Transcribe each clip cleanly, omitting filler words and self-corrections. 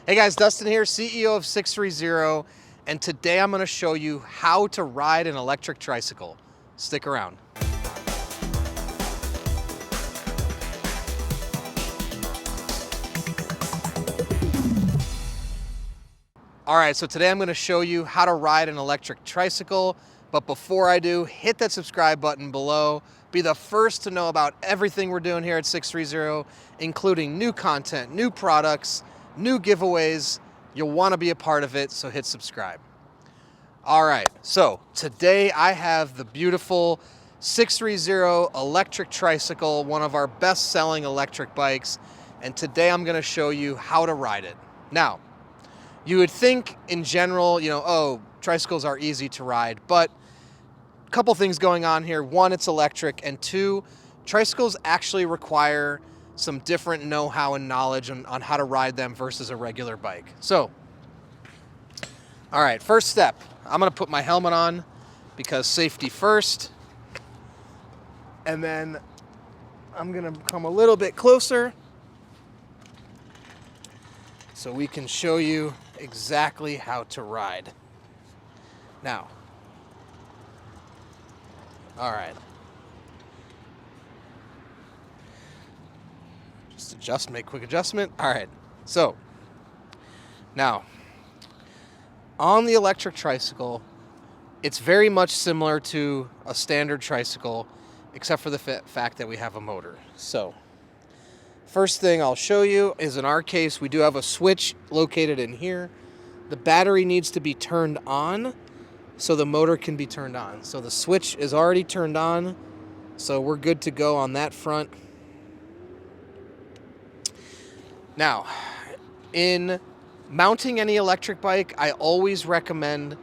Hey guys, Dustin here, CEO of 630, and today I'm going to show you how to ride an electric tricycle. Stick around. All right, so today I'm going to show you how to ride an electric tricycle, but before I do, hit that subscribe button below. Be the first to know about everything we're doing here at 630, including new content, new products, new giveaways. You'll want to be a part of it, so hit subscribe. All right, so today I have the beautiful 630 electric tricycle, one of our best-selling electric bikes, and today I'm going to show you how to ride it. Now, you would think in general, oh, tricycles are easy to ride, but a couple things going on here. One, it's electric, and two, tricycles actually require some different know-how and knowledge on how to ride them versus a regular bike. So, all right, first step, I'm gonna put my helmet on because safety first, and then I'm gonna come a little bit closer so we can show you exactly how to ride. Now, all right. Just make quick adjustment. All right, so now on the electric tricycle, it's very much similar to a standard tricycle, except for the fact that we have a motor. So first thing I'll show you is, in our case, we do have a switch located in here. The battery needs to be turned on so the motor can be turned on. So the switch is already turned on, so we're good to go on that front. Now, in mounting any electric bike, I always recommend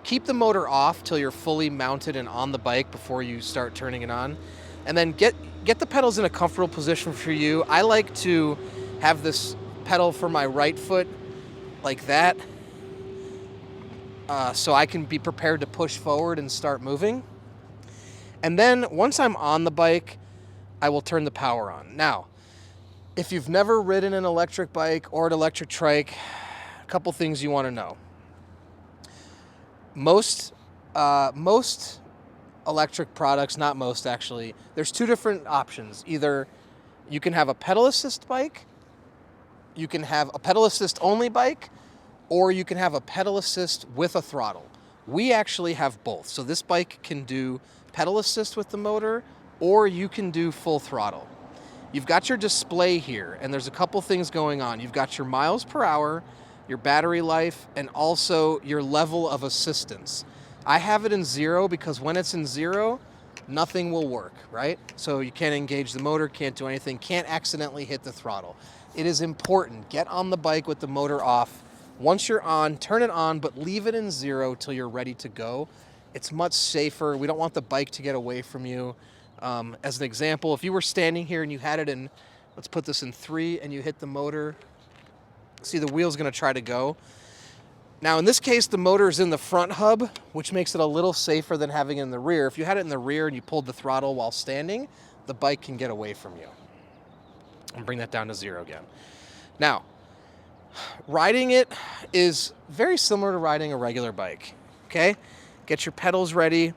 keep the motor off till you're fully mounted and on the bike before you start turning it on. And then get the pedals in a comfortable position for you. I like to have this pedal for my right foot like that, so I can be prepared to push forward and start moving. And then once I'm on the bike, I will turn the power on. Now, if you've never ridden an electric bike or an electric trike, a couple things you want to know. Most electric products, not most actually, there's two different options. Either you can have a pedal assist bike, you can have a pedal assist only bike, or you can have a pedal assist with a throttle. We actually have both. So this bike can do pedal assist with the motor, or you can do full throttle. You've got your display here, and there's a couple things going on. You've got your miles per hour, your battery life, and also your level of assistance. I have it in 0 because when it's in 0, nothing will work, right? So you can't engage the motor, can't do anything, can't accidentally hit the throttle. It is important. Get on the bike with the motor off. Once you're on, turn it on, but leave it in 0 till you're ready to go. It's much safer. We don't want the bike to get away from you. As an example, if you were standing here and you had it in, let's put this in 3, and you hit the motor, see the wheel's gonna try to go. Now in this case, the motor is in the front hub, which makes it a little safer than having it in the rear. If you had it in the rear and you pulled the throttle while standing, the bike can get away from you. And bring that down to 0 again. Now, riding it is very similar to riding a regular bike, okay? Get your pedals ready.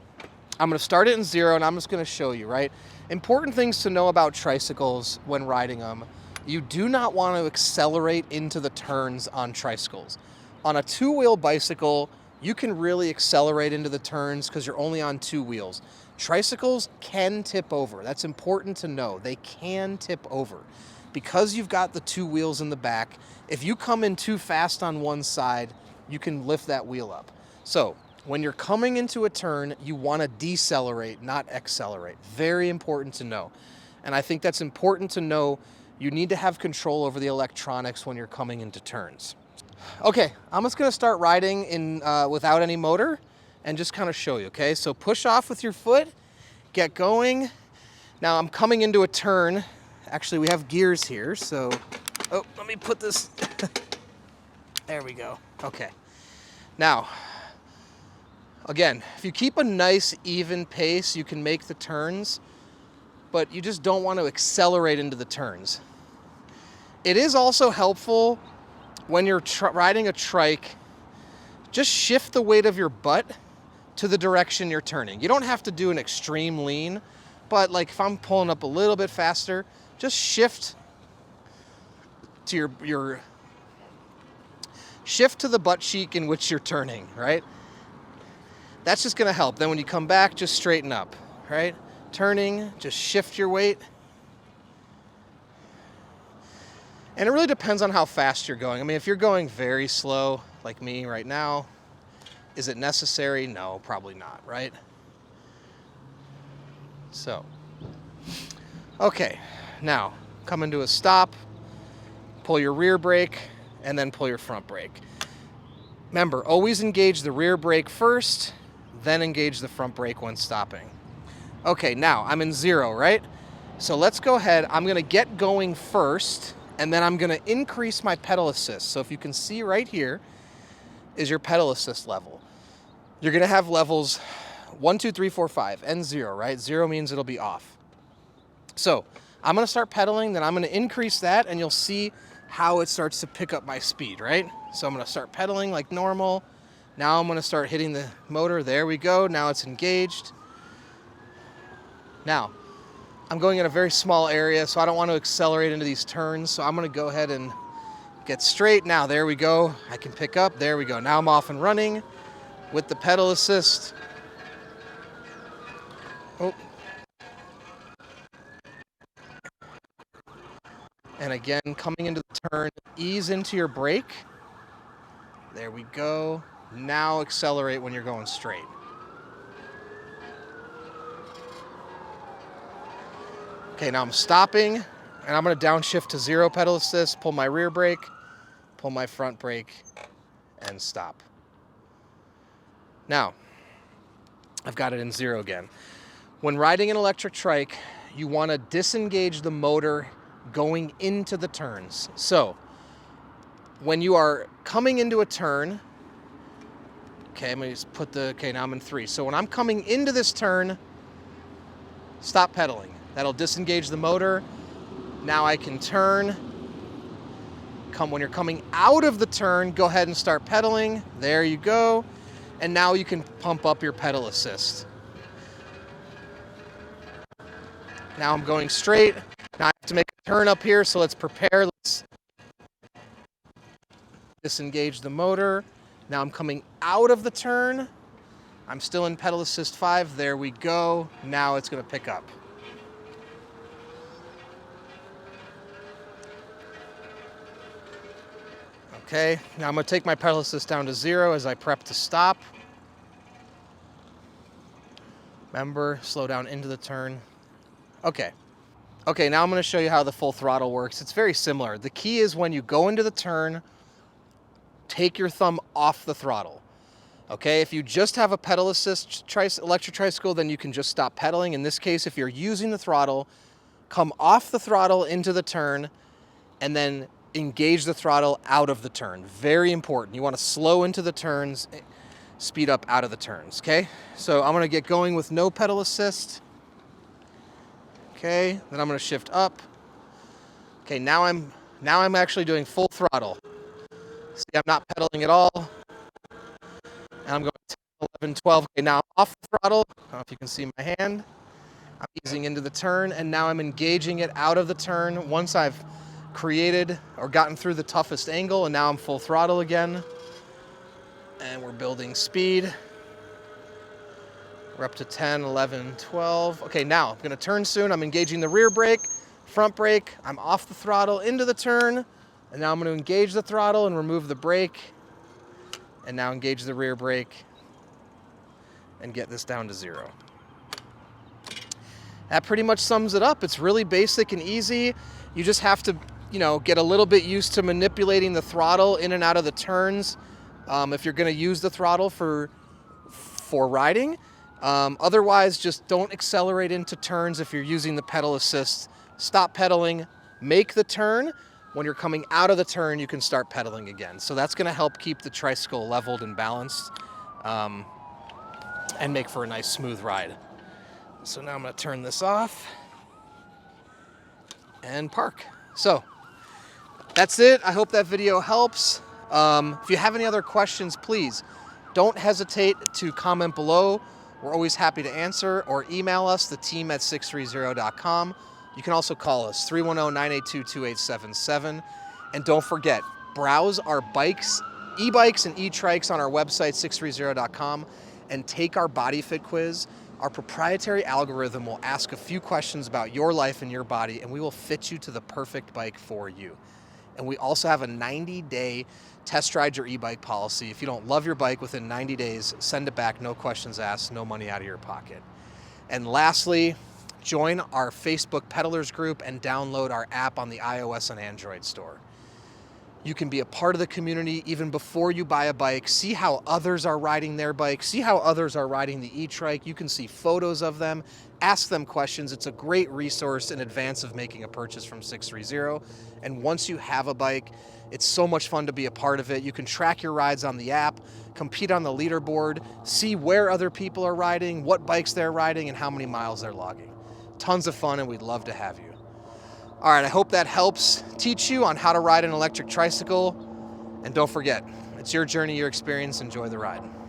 I'm going to start it in 0, and I'm just going to show you, right? Important things to know about tricycles when riding them. You do not want to accelerate into the turns on tricycles. On a two-wheel bicycle, you can really accelerate into the turns because you're only on 2 wheels. Tricycles can tip over. That's important to know. They can tip over. Because you've got the 2 wheels in the back, if you come in too fast on one side, you can lift that wheel up. So, when you're coming into a turn, you want to decelerate, not accelerate. Very important to know. And I think that's important to know. You need to have control over the electronics when you're coming into turns. Okay, I'm just going to start riding in without any motor and just kind of show you, okay? So push off with your foot, get going. Now I'm coming into a turn. Actually, we have gears here, so, oh, let me put this, there we go, okay. Now, again, if you keep a nice even pace, you can make the turns, but you just don't want to accelerate into the turns. It is also helpful when you're riding a trike, just shift the weight of your butt to the direction you're turning. You don't have to do an extreme lean, but like if I'm pulling up a little bit faster, just shift to your shift to the butt cheek in which you're turning, right? That's just gonna help. Then when you come back, just straighten up, right? Turning, just shift your weight. And it really depends on how fast you're going. I mean, if you're going very slow, like me right now, is it necessary? No, probably not, right? So, okay, now come into a stop, pull your rear brake, and then pull your front brake. Remember, always engage the rear brake first, then engage the front brake when stopping. Okay, now I'm in 0, right? So let's go ahead. I'm gonna get going first, and then I'm gonna increase my pedal assist. So if you can see right here is your pedal assist level. You're gonna have levels 1, 2, 3, 4, 5, and 0, right? 0 means it'll be off. So I'm gonna start pedaling, then I'm gonna increase that, and you'll see how it starts to pick up my speed, right? So I'm gonna start pedaling like normal. Now I'm gonna start hitting the motor. There we go, now it's engaged. Now, I'm going in a very small area, so I don't want to accelerate into these turns, so I'm gonna go ahead and get straight. Now, there we go, I can pick up, there we go. Now I'm off and running with the pedal assist. Oh. And again, coming into the turn, ease into your brake. There we go. Now accelerate when you're going straight. Okay, now I'm stopping, and I'm gonna downshift to 0 pedal assist, pull my rear brake, pull my front brake, and stop. Now, I've got it in 0 again. When riding an electric trike, you wanna disengage the motor going into the turns. So, when you are coming into a turn, okay, I'm gonna just put okay, now I'm in 3. So when I'm coming into this turn, stop pedaling. That'll disengage the motor. Now I can turn. When you're coming out of the turn, go ahead and start pedaling. There you go. And now you can pump up your pedal assist. Now I'm going straight. Now I have to make a turn up here, so let's prepare. Let's disengage the motor. Now I'm coming out of the turn. I'm still in pedal assist 5. There we go. Now it's going to pick up. Okay, now I'm going to take my pedal assist down to 0 as I prep to stop. Remember, slow down into the turn. Okay. Okay, now I'm going to show you how the full throttle works. It's very similar. The key is when you go into the turn, take your thumb off the throttle. Okay, if you just have a pedal assist electric tricycle, then you can just stop pedaling. In this case, if you're using the throttle, come off the throttle into the turn, and then engage the throttle out of the turn. Very important. You want to slow into the turns, speed up out of the turns, okay? So I'm going to get going with no pedal assist. Okay, then I'm going to shift up. Okay, now I'm actually doing full throttle. See, I'm not pedaling at all. And I'm going 10, 11, 12. Okay, now I'm off the throttle. I don't know if you can see my hand. I'm easing into the turn, and now I'm engaging it out of the turn once I've created or gotten through the toughest angle, and now I'm full throttle again. And we're building speed. We're up to 10, 11, 12. Okay, now I'm gonna turn soon. I'm engaging the rear brake, front brake. I'm off the throttle into the turn, and now I'm gonna engage the throttle and remove the brake, and now engage the rear brake and get this down to 0. That pretty much sums it up. It's really basic and easy. You just have to, get a little bit used to manipulating the throttle in and out of the turns if you're going to use the throttle for riding. Otherwise, just don't accelerate into turns if you're using the pedal assist. Stop pedaling, make the turn. When you're coming out of the turn, you can start pedaling again. So that's going to help keep the tricycle leveled and balanced and make for a nice smooth ride. So now I'm going to turn this off and park. So That's it. I hope that video helps. If you have any other questions, please don't hesitate to comment below. We're always happy to answer, or email us, the team at sixthreezero.com. You can also call us, 310-982-2877. And don't forget, browse our bikes, e-bikes and e-trikes on our website, sixthreezero.com, and take our body fit quiz. Our proprietary algorithm will ask a few questions about your life and your body, and we will fit you to the perfect bike for you. And we also have a 90-day test ride your e-bike policy. If you don't love your bike within 90 days, send it back, no questions asked, no money out of your pocket. And lastly, join our Facebook Pedalers group and download our app on the iOS and Android store. You can be a part of the community even before you buy a bike. See how others are riding their bike. See how others are riding the E-Trike. You can see photos of them. Ask them questions. It's a great resource in advance of making a purchase from 630. And once you have a bike, it's so much fun to be a part of it. You can track your rides on the app, compete on the leaderboard, see where other people are riding, what bikes they're riding, and how many miles they're logging. Tons of fun, and we'd love to have you. All right, I hope that helps teach you on how to ride an electric tricycle. And don't forget, it's your journey, your experience. Enjoy the ride.